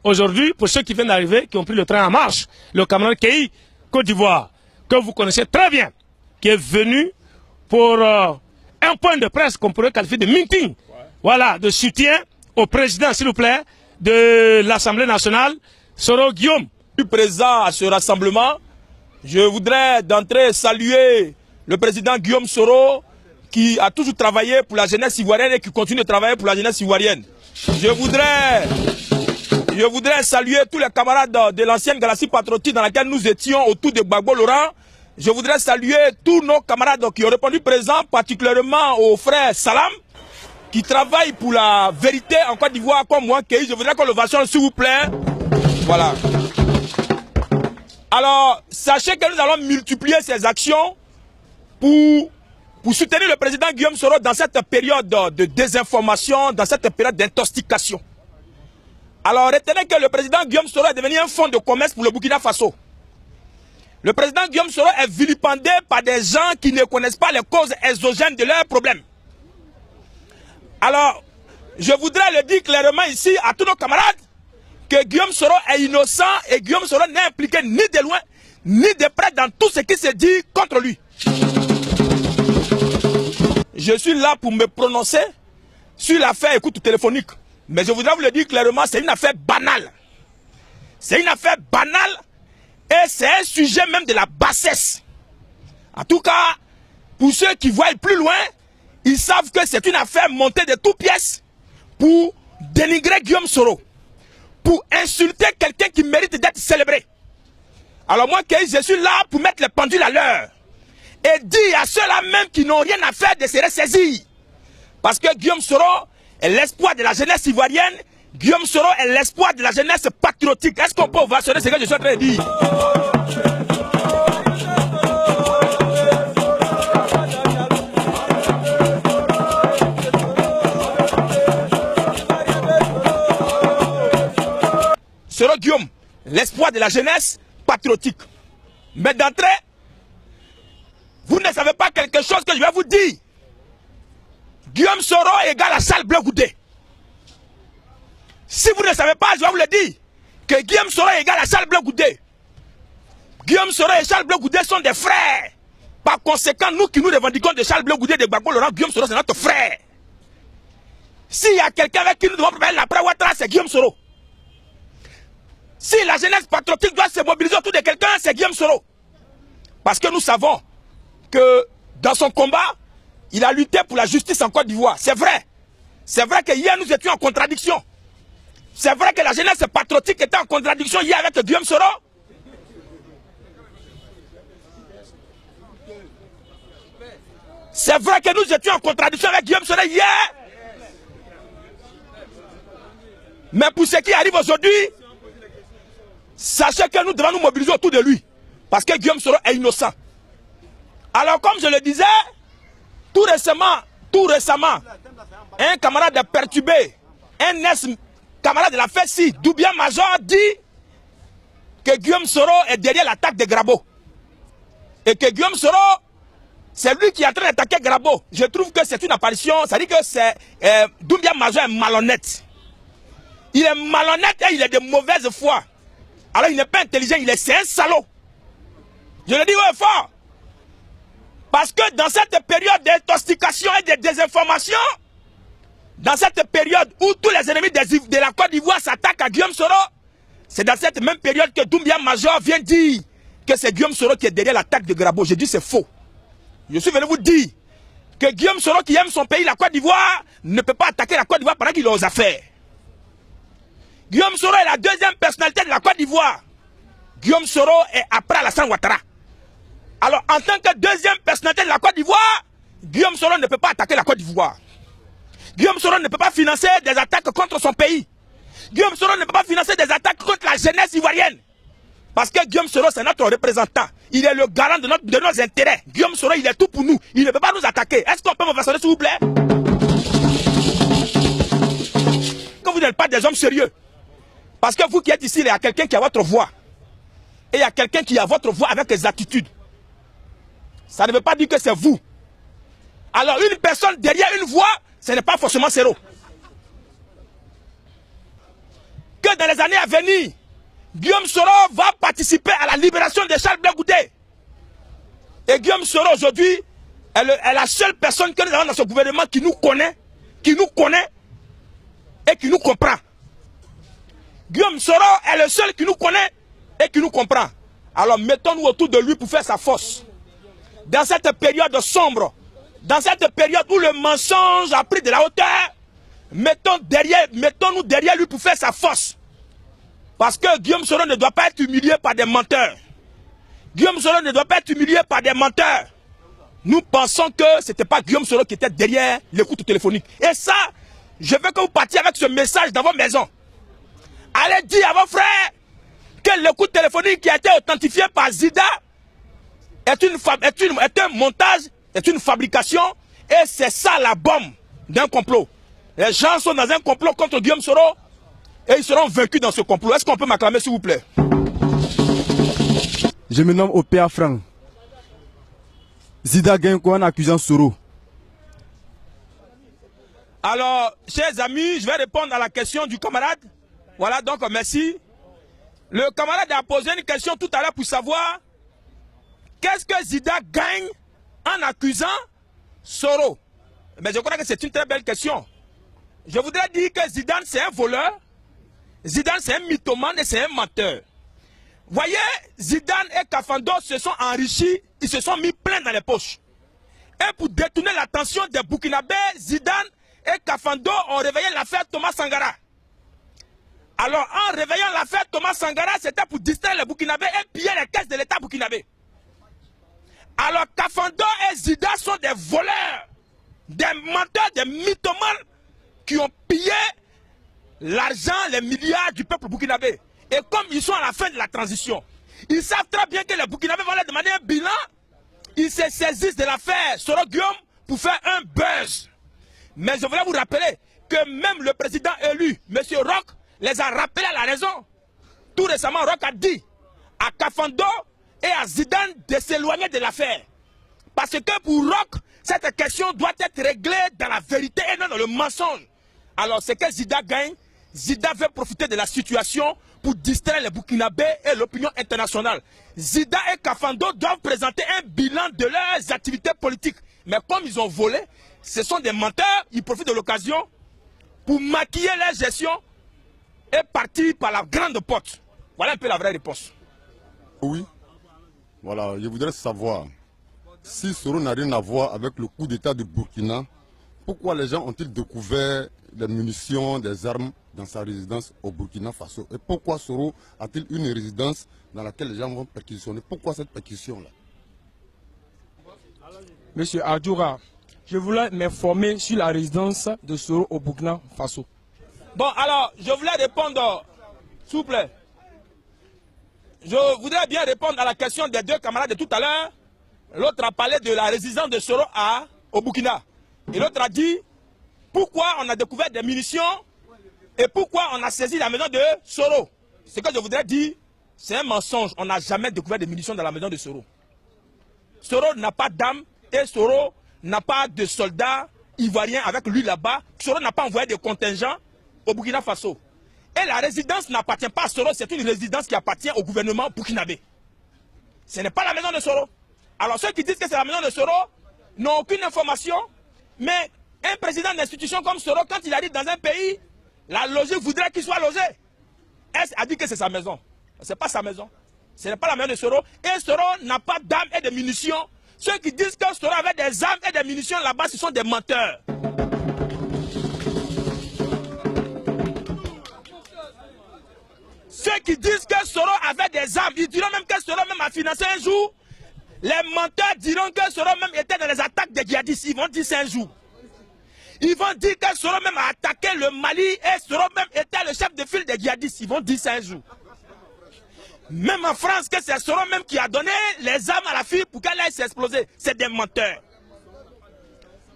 Aujourd'hui, pour ceux qui viennent d'arriver, qui ont pris le train en marche, le camarade Kei, Côte d'Ivoire, que vous connaissez très bien, qui est venu pour un point de presse qu'on pourrait qualifier de meeting, voilà, de soutien au président, s'il vous plaît, de l'Assemblée nationale, Soro Guillaume. Je suis présent à ce rassemblement. Je voudrais d'entrée saluer le président Guillaume Soro, qui a toujours travaillé pour la jeunesse ivoirienne et qui continue de travailler pour la jeunesse ivoirienne. Je voudrais saluer tous les camarades de l'ancienne galaxie patriotique dans laquelle nous étions autour de Gbagbo Laurent. Je voudrais saluer tous nos camarades qui ont répondu présent, particulièrement au frère Salam, qui travaille pour la vérité en Côte d'Ivoire comme moi. Je voudrais qu'on le versionne, s'il vous plaît. Voilà. Alors, sachez que nous allons multiplier ces actions pour soutenir le président Guillaume Soro dans cette période de désinformation, dans cette période d'intoxication. Alors, retenez que le président Guillaume Soro est devenu un fonds de commerce pour le Burkina Faso. Le président Guillaume Soro est vilipendé par des gens qui ne connaissent pas les causes exogènes de leurs problèmes. Alors, je voudrais le dire clairement ici à tous nos camarades que Guillaume Soro est innocent et Guillaume Soro n'est impliqué ni de loin ni de près dans tout ce qui se dit contre lui. Je suis là pour me prononcer sur l'affaire écoute téléphonique. Mais je voudrais vous le dire clairement, c'est une affaire banale. C'est une affaire banale et c'est un sujet même de la bassesse. En tout cas, pour ceux qui voient plus loin, ils savent que c'est une affaire montée de toutes pièces pour dénigrer Guillaume Soro, pour insulter quelqu'un qui mérite d'être célébré. Alors moi, je suis là pour mettre les pendules à l'heure et dire à ceux-là même qui n'ont rien à faire de se ressaisir. Parce que Guillaume Soro est l'espoir de la jeunesse ivoirienne. Guillaume Soro est l'espoir de la jeunesse patriotique. Est-ce qu'on peut ovationner ce que je suis en train de dire? Soro Guillaume, l'espoir de la jeunesse patriotique. Mais d'entrée, vous ne savez pas quelque chose que je vais vous dire. Guillaume Soro égale à Charles Blé Goudé. Si vous ne savez pas, je vais vous le dire, que Guillaume Soro égale à Charles Blé Goudé. Guillaume Soro et Charles Blé Goudé sont des frères. Par conséquent, nous qui nous revendiquons de Charles Blé Goudé, de Gbagbo Laurent, Guillaume Soro c'est notre frère. S'il y a quelqu'un avec qui nous devons préparer l'après Ouattara, c'est Guillaume Soro. Si la jeunesse patriotique doit se mobiliser autour de quelqu'un, c'est Guillaume Soro. Parce que nous savons que dans son combat, il a lutté pour la justice en Côte d'Ivoire. C'est vrai. C'est vrai que hier nous étions en contradiction. C'est vrai que la jeunesse patriotique était en contradiction hier avec Guillaume Soro. C'est vrai que nous étions en contradiction avec Guillaume Soro hier. Mais pour ce qui arrive aujourd'hui, sachez que nous devons nous mobiliser autour de lui. Parce que Guillaume Soro est innocent. Alors comme je le disais, tout récemment, un camarade perturbé, un ex-camarade de la FESI, Doubia Major, dit que Guillaume Soro est derrière l'attaque de Grabo. Et que Guillaume Soro, c'est lui qui est en train d'attaquer Grabo. Je trouve que c'est une apparition, ça dit que c'est Doubia Major est malhonnête. Il est malhonnête et il est de mauvaise foi. Alors il n'est pas intelligent, c'est un salaud. Je le dis haut et fort. Parce que dans cette période d'intoxication et de désinformation, dans cette période où tous les ennemis de la Côte d'Ivoire s'attaquent à Guillaume Soro, c'est dans cette même période que Doumbia Major vient dire que c'est Guillaume Soro qui est derrière l'attaque de Grabo. Je dis c'est faux. Je suis venu vous dire que Guillaume Soro qui aime son pays, la Côte d'Ivoire, ne peut pas attaquer la Côte d'Ivoire pendant qu'il est aux affaires. Guillaume Soro est la deuxième personnalité de la Côte d'Ivoire. Guillaume Soro est après Alassane Ouattara. Alors en tant que deuxième personnalité de la Côte d'Ivoire, Guillaume Soro ne peut pas attaquer la Côte d'Ivoire. Guillaume Soro ne peut pas financer des attaques contre son pays. Guillaume Soro ne peut pas financer des attaques contre la jeunesse ivoirienne. Parce que Guillaume Soro, c'est notre représentant. Il est le garant de nos intérêts. Guillaume Soro, il est tout pour nous. Il ne peut pas nous attaquer. Est-ce qu'on peut me façonner, s'il vous plaît? Que vous n'êtes pas des hommes sérieux. Parce que vous qui êtes ici, il y a quelqu'un qui a votre voix. Et il y a quelqu'un qui a votre voix avec des attitudes. Ça ne veut pas dire que c'est vous. Alors une personne derrière une voix, ce n'est pas forcément Soro. Que dans les années à venir, Guillaume Soro va participer à la libération de Charles Blé Goudé. Et Guillaume Soro aujourd'hui est la seule personne que nous avons dans ce gouvernement qui nous connaît et qui nous comprend. Guillaume Soro est le seul qui nous connaît et qui nous comprend. Alors mettons-nous autour de lui pour faire sa force. Dans cette période sombre, dans cette période où le mensonge a pris de la hauteur, mettons-nous derrière lui pour faire sa force. Parce que Guillaume Soro ne doit pas être humilié par des menteurs. Guillaume Soro ne doit pas être humilié par des menteurs. Nous pensons que ce n'était pas Guillaume Soro qui était derrière l'écoute téléphonique. Et ça, je veux que vous partiez avec ce message dans vos maisons. Allez dire à vos frères que l'écoute téléphonique qui a été authentifiée par Zida est un montage, est une fabrication, et c'est ça la bombe d'un complot. Les gens sont dans un complot contre Guillaume Soro et ils seront vaincus dans ce complot. Est-ce qu'on peut m'acclamer, s'il vous plaît? Je me nomme Opéa Frank. Zida gagne quoi en accusant Soro? Alors, chers amis, je vais répondre à la question du camarade. Voilà, donc merci. Le camarade a posé une question tout à l'heure pour savoir qu'est-ce que Zida gagne en accusant Soro. Mais je crois que c'est une très belle question. Je voudrais dire que Zidane c'est un voleur, Zidane c'est un mythomane et c'est un menteur. Voyez, Zidane et Kafando se sont enrichis, ils se sont mis plein dans les poches. Et pour détourner l'attention des Burkinabés, Zidane et Kafando ont réveillé l'affaire Thomas Sankara. Alors en réveillant l'affaire Thomas Sankara, c'était pour distraire les Burkinabés et piller les caisses de l'État burkinabé. Alors Kafando et Zida sont des voleurs, des menteurs, des mythomanes qui ont pillé l'argent, les milliards du peuple burkinabé. Et comme ils sont à la fin de la transition, ils savent très bien que les Burkinabés vont leur demander un bilan. Ils se saisissent de l'affaire Soro Guillaume pour faire un buzz. Mais je voulais vous rappeler que même le président élu, M. Roch, les a rappelés à la raison. Tout récemment, Roch a dit à Kafando et à Zidane de s'éloigner de l'affaire. Parce que pour Roch, cette question doit être réglée dans la vérité et non dans le mensonge. Alors c'est que Zida gagne. Zida veut profiter de la situation pour distraire les Burkinabés et l'opinion internationale. Zida et Kafando doivent présenter un bilan de leurs activités politiques. Mais comme ils ont volé, ce sont des menteurs, ils profitent de l'occasion pour maquiller leur gestion et partir par la grande porte. Voilà un peu la vraie réponse. Oui, voilà, je voudrais savoir, si Soro n'a rien à voir avec le coup d'État de Burkina, pourquoi les gens ont-ils découvert des munitions, des armes dans sa résidence au Burkina Faso? Et pourquoi Soro a-t-il une résidence dans laquelle les gens vont perquisitionner? Pourquoi cette perquisition-là? Monsieur Adjoura, je voulais m'informer sur la résidence de Soro au Burkina Faso. Bon, alors, je voulais répondre, s'il vous plaît. Je voudrais bien répondre à la question des deux camarades de tout à l'heure. L'autre a parlé de la résidence de Soro au Burkina. Et l'autre a dit pourquoi on a découvert des munitions et pourquoi on a saisi la maison de Soro. Ce que je voudrais dire, c'est un mensonge. On n'a jamais découvert des munitions dans la maison de Soro. Soro n'a pas d'armes et Soro n'a pas de soldats ivoiriens avec lui là-bas. Soro n'a pas envoyé de contingents au Burkina Faso. Et la résidence n'appartient pas à Soro, c'est une résidence qui appartient au gouvernement burkinabé. Ce n'est pas la maison de Soro. Alors ceux qui disent que c'est la maison de Soro n'ont aucune information, mais un président d'institution comme Soro, quand il arrive dans un pays, la logique voudrait qu'il soit logé. Est-ce a dit que c'est sa maison? Ce n'est pas sa maison. Ce n'est pas la maison de Soro. Et Soro n'a pas d'armes et de munitions. Ceux qui disent que Soro avait des armes et des munitions là-bas, ce sont des menteurs. Ceux qui disent que Soro avait des armes, ils diront même que Soro même a financé un jour. Les menteurs diront que Soro même était dans les attaques des djihadistes. Ils vont dire c'est un jour. Ils vont dire que Soro même a attaqué le Mali et Soro même était le chef de file des djihadistes. Ils vont dire c'est un jour. Même en France, que c'est Soro même qui a donné les armes à la fille pour qu'elle aille s'exploser. C'est des menteurs.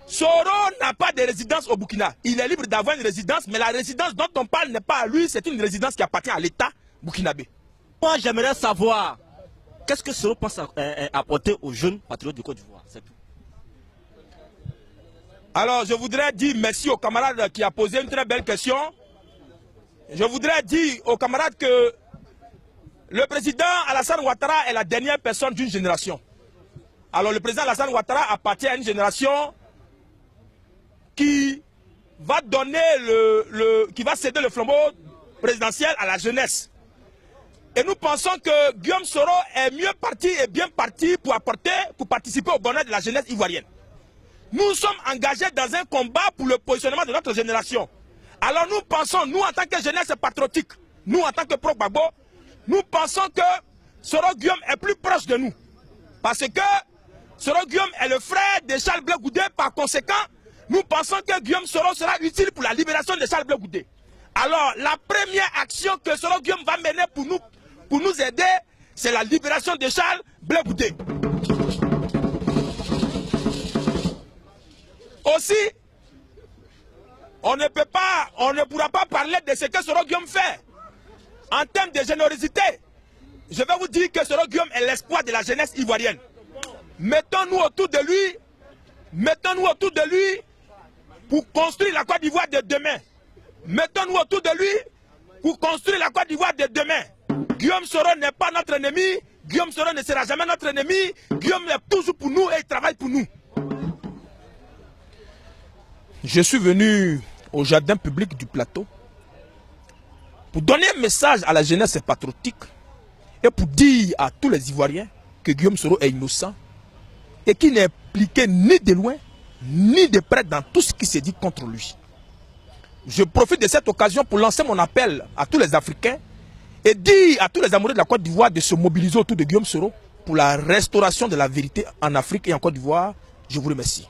Soro n'a pas de résidence au Burkina. Il est libre d'avoir une résidence, mais la résidence dont on parle n'est pas à lui, c'est une résidence qui appartient à l'État burkinabé. Moi, j'aimerais savoir qu'est-ce que Soro pense apporter aux jeunes patriotes du Côte d'Ivoire. C'est tout. Alors, je voudrais dire merci au camarade qui a posé une très belle question. Je voudrais dire aux camarades que le président Alassane Ouattara est la dernière personne d'une génération. Alors, le président Alassane Ouattara appartient à une génération qui va donner qui va céder le flambeau présidentiel à la jeunesse. Et nous pensons que Guillaume Soro est mieux parti et bien parti pour participer au bonheur de la jeunesse ivoirienne. Nous sommes engagés dans un combat pour le positionnement de notre génération. Alors nous pensons, nous en tant que jeunesse patriotique, nous en tant que pro-Gbagbo, nous pensons que Soro Guillaume est plus proche de nous. Parce que Soro Guillaume est le frère de Charles Blé Goudé, par conséquent, nous pensons que Guillaume Soro sera utile pour la libération de Charles Blé Goudé. Alors, la première action que Soro Guillaume va mener pour nous aider, c'est la libération de Charles Blé Goudé. Aussi, on ne pourra pas parler de ce que Soro Guillaume fait. En termes de générosité, je vais vous dire que Soro Guillaume est l'espoir de la jeunesse ivoirienne. Mettons-nous autour de lui pour construire la Côte d'Ivoire de demain. Mettons-nous autour de lui pour construire la Côte d'Ivoire de demain. Guillaume Soro n'est pas notre ennemi. Guillaume Soro ne sera jamais notre ennemi. Guillaume est toujours pour nous et il travaille pour nous. Je suis venu au jardin public du plateau pour donner un message à la jeunesse patriotique et pour dire à tous les Ivoiriens que Guillaume Soro est innocent et qu'il n'est impliqué ni de loin ni de près dans tout ce qui se dit contre lui. Je profite de cette occasion pour lancer mon appel à tous les Africains et dire à tous les amoureux de la Côte d'Ivoire de se mobiliser autour de Guillaume Soro pour la restauration de la vérité en Afrique et en Côte d'Ivoire. Je vous remercie.